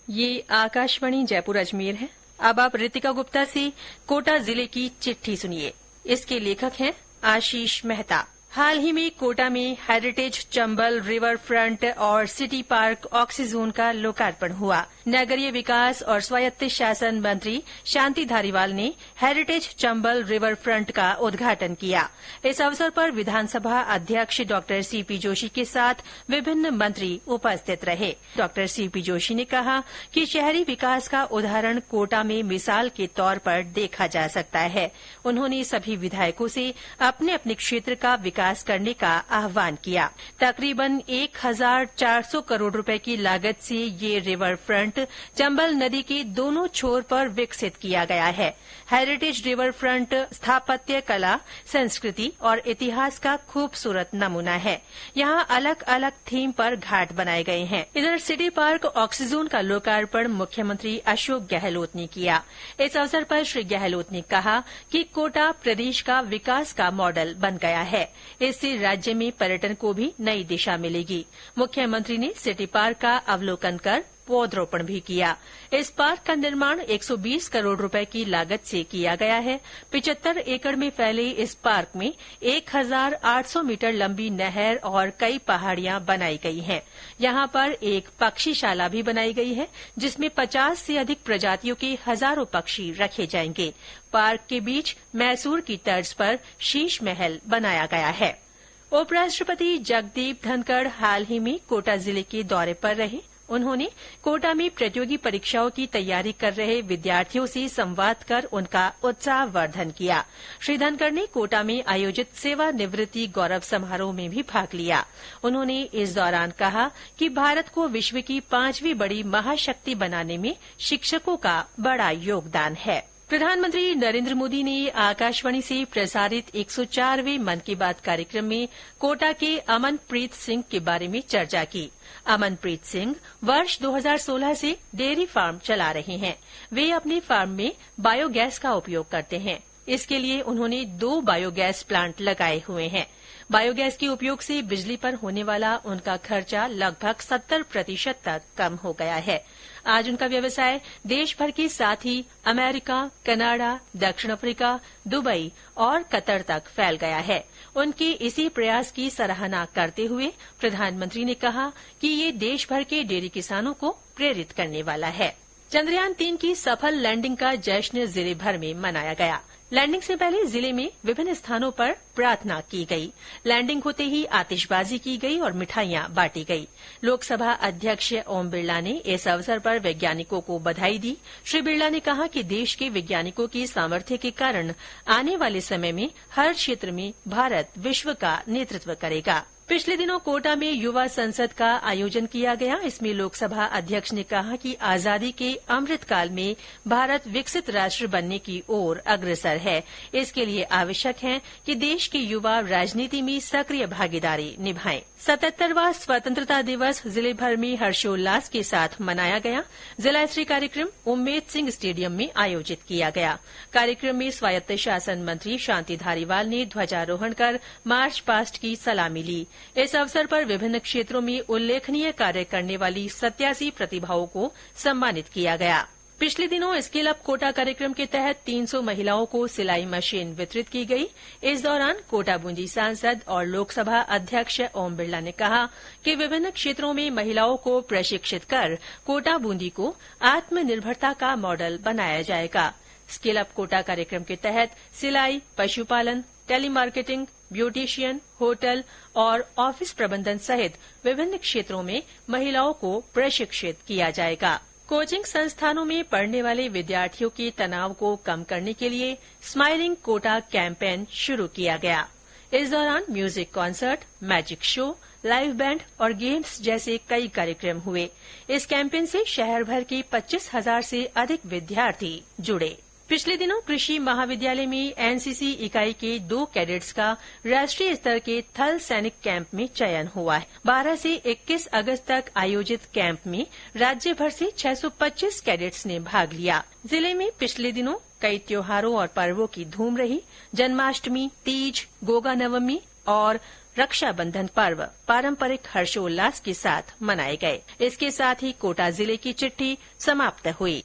ये आकाशवाणी जयपुर अजमेर है। अब आप रितिका गुप्ता से कोटा जिले की चिट्ठी सुनिए। इसके लेखक हैं आशीष मेहता। हाल ही में कोटा में हेरिटेज चंबल रिवर फ्रंट और सिटी पार्क ऑक्सीजोन का लोकार्पण हुआ। नगरीय विकास और स्वायत्त शासन मंत्री शांति धारीवाल ने हेरिटेज चंबल रिवर फ्रंट का उद्घाटन किया। इस अवसर पर विधानसभा अध्यक्ष डॉ सीपी जोशी के साथ विभिन्न मंत्री उपस्थित रहे। डॉ सीपी जोशी ने कहा कि शहरी विकास का उदाहरण कोटा में मिसाल के तौर पर देखा जा सकता है। उन्होंने सभी विधायकों से अपने अपने क्षेत्र का विकास करने का आह्वान किया। तकरीबन 1400 करोड़ रुपए की लागत से ये रिवर फ्रंट चंबल नदी के दोनों छोर पर विकसित किया गया है। हेरिटेज रिवर फ्रंट स्थापत्य कला, संस्कृति और इतिहास का खूबसूरत नमूना है। यहाँ अलग अलग थीम पर घाट बनाए गए हैं। इधर सिटी पार्क ऑक्सीजोन का लोकार्पण मुख्यमंत्री अशोक गहलोत ने किया। इस अवसर पर श्री गहलोत ने कहा कि कोटा प्रदेश का विकास का मॉडल बन गया है। इससे राज्य में पर्यटन को भी नई दिशा मिलेगी। मुख्यमंत्री ने सिटी पार्क का अवलोकन कर पौधरोपण भी किया। इस पार्क का निर्माण 120 करोड़ रुपए की लागत से किया गया है। 75 एकड़ में फैले इस पार्क में 1800 मीटर लंबी नहर और कई पहाड़ियां बनाई गई हैं। यहां पर एक पक्षीशाला भी बनाई गई है, जिसमें 50 से अधिक प्रजातियों के हजारों पक्षी रखे जाएंगे। पार्क के बीच मैसूर की तर्ज पर शीश महल बनाया गया है। उपराष्ट्रपति जगदीप धनखड़ हाल ही में कोटा जिले के दौरे पर रहे। उन्होंने कोटा में प्रतियोगी परीक्षाओं की तैयारी कर रहे विद्यार्थियों से संवाद कर उनका उत्साहवर्धन किया। श्री धनखड़ ने कोटा में आयोजित सेवानिवृत्ति गौरव समारोह में भी भाग लिया। उन्होंने इस दौरान कहा कि भारत को विश्व की 5वीं बड़ी महाशक्ति बनाने में शिक्षकों का बड़ा योगदान है। प्रधानमंत्री नरेंद्र मोदी ने आकाशवाणी से प्रसारित 104वें मन की बात कार्यक्रम में कोटा के अमनप्रीत सिंह के बारे में चर्चा की। अमनप्रीत सिंह वर्ष 2016 से डेयरी फार्म चला रहे हैं। वे अपने फार्म में बायोगैस का उपयोग करते हैं। इसके लिए उन्होंने 2 बायोगैस प्लांट लगाए हुए हैं। बायोगैस के उपयोग से बिजली पर होने वाला उनका खर्चा लगभग 70% तक कम हो गया है। आज उनका व्यवसाय देश भर के साथ ही अमेरिका, कनाडा, दक्षिण अफ्रीका, दुबई और कतर तक फैल गया है। उनके इसी प्रयास की सराहना करते हुए प्रधानमंत्री ने कहा कि ये देश भर के डेयरी किसानों को प्रेरित करने वाला है। चंद्रयान 3 की सफल लैंडिंग का जश्न जिले भर में मनाया गया। लैंडिंग से पहले जिले में विभिन्न स्थानों पर प्रार्थना की गई। लैंडिंग होते ही आतिशबाजी की गई और मिठाइयां बांटी गई। लोकसभा अध्यक्ष ओम बिरला ने इस अवसर पर वैज्ञानिकों को बधाई दी। श्री बिरला ने कहा कि देश के वैज्ञानिकों की सामर्थ्य के कारण आने वाले समय में हर क्षेत्र में भारत विश्व का नेतृत्व करेगा। पिछले दिनों कोटा में युवा संसद का आयोजन किया गया। इसमें लोकसभा अध्यक्ष ने कहा कि आजादी के अमृतकाल में भारत विकसित राष्ट्र बनने की ओर अग्रसर है। इसके लिए आवश्यक है कि देश के युवा राजनीति में सक्रिय भागीदारी निभाएं। 77वां स्वतंत्रता दिवस जिले भर में हर्षोल्लास के साथ मनाया गया। जिला स्तरीय कार्यक्रम उम्मेद सिंह स्टेडियम में आयोजित किया गया। कार्यक्रम में स्वायत्त शासन मंत्री शांति धारीवाल ने ध्वजारोहण कर मार्च पास्ट की सलामी ली। इस अवसर पर विभिन्न क्षेत्रों में उल्लेखनीय कार्य करने वाली 87 प्रतिभाओं को सम्मानित किया गया। पिछले दिनों स्किल अप कोटा कार्यक्रम के तहत 300 महिलाओं को सिलाई मशीन वितरित की गई। इस दौरान कोटा बूंदी सांसद और लोकसभा अध्यक्ष ओम बिरला ने कहा कि विभिन्न क्षेत्रों में महिलाओं को प्रशिक्षित कर कोटा बूंदी को आत्मनिर्भरता का मॉडल बनाया जाएगा। स्किल अप कोटा कार्यक्रम के तहत सिलाई, पशुपालन, टेलीमार्केटिंग, ब्यूटिशियन, होटल और ऑफिस प्रबंधन सहित विभिन्न क्षेत्रों में महिलाओं को प्रशिक्षित किया जाएगा। कोचिंग संस्थानों में पढ़ने वाले विद्यार्थियों के तनाव को कम करने के लिए स्माइलिंग कोटा कैंपेन शुरू किया गया। इस दौरान music concert, magic show, live band और गेम्स जैसे कई कार्यक्रम हुए। इस कैंपेन से शहर भर के 25,000 से अधिक विद्यार्थी जुड़े। पिछले दिनों कृषि महाविद्यालय में एनसीसी इकाई के 2 कैडेट्स का राष्ट्रीय स्तर के थल सैनिक कैंप में चयन हुआ है। 12 से 21 अगस्त तक आयोजित कैंप में राज्य भर से 625 कैडेट्स ने भाग लिया। जिले में पिछले दिनों कई त्योहारों और पर्वों की धूम रही। जन्माष्टमी, तीज, गोगा नवमी और रक्षाबंधन पर्व पारंपरिक हर्षोल्लास के साथ मनाए गए। इसके साथ ही कोटा जिले की चिट्ठी समाप्त हुई।